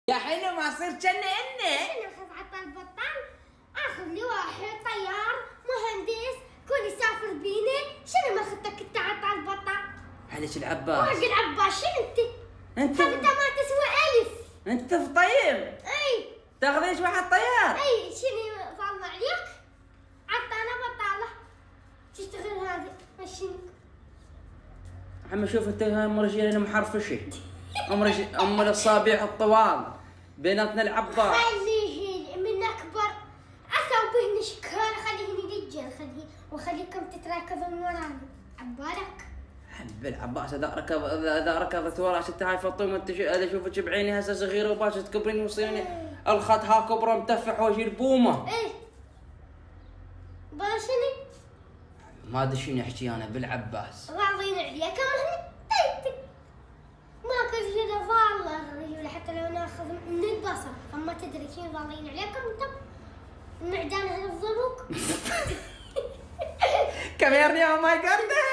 يا حلو ما صرت كنا اني شنو اخذ عطى البطال؟ اخذ لي واحد طيار مهندس كون يسافر بيني. شنو ما اخذتك انت عطى البطال؟ عليك العباس. ورق العباس شنو انت خذتها ما تسوى الف. انت في طيب اي تاخذيش واحد طيار. اي شنو فاضل عليك؟ عطانا بطاله تشتغل هذه مشينك. عم شوف انت ام رجلين محرفشه ام الاصابع الطوال بيناتنا العباس. خليه من اكبر اسوي به نشكال. خليه رجال خليه وخليكم تتراكبون وراني عبالك. حب العباس اذا ركضت وراك انت هاي فطومه انت انا اشوفك بعيني هسه صغيره وباش تكبرين وتصيرين الخط ها كبره متفح وجه البومه. ايه شنو؟ ما ادري شنو احكي انا بالعباس. راضين عليك هني ما كل شيء والله الرجل حتى لو ناخذ من البصر اما تدري شنو راضين عليكم انتم المعدان هذا الضبوك. كم يا ماي جاردن.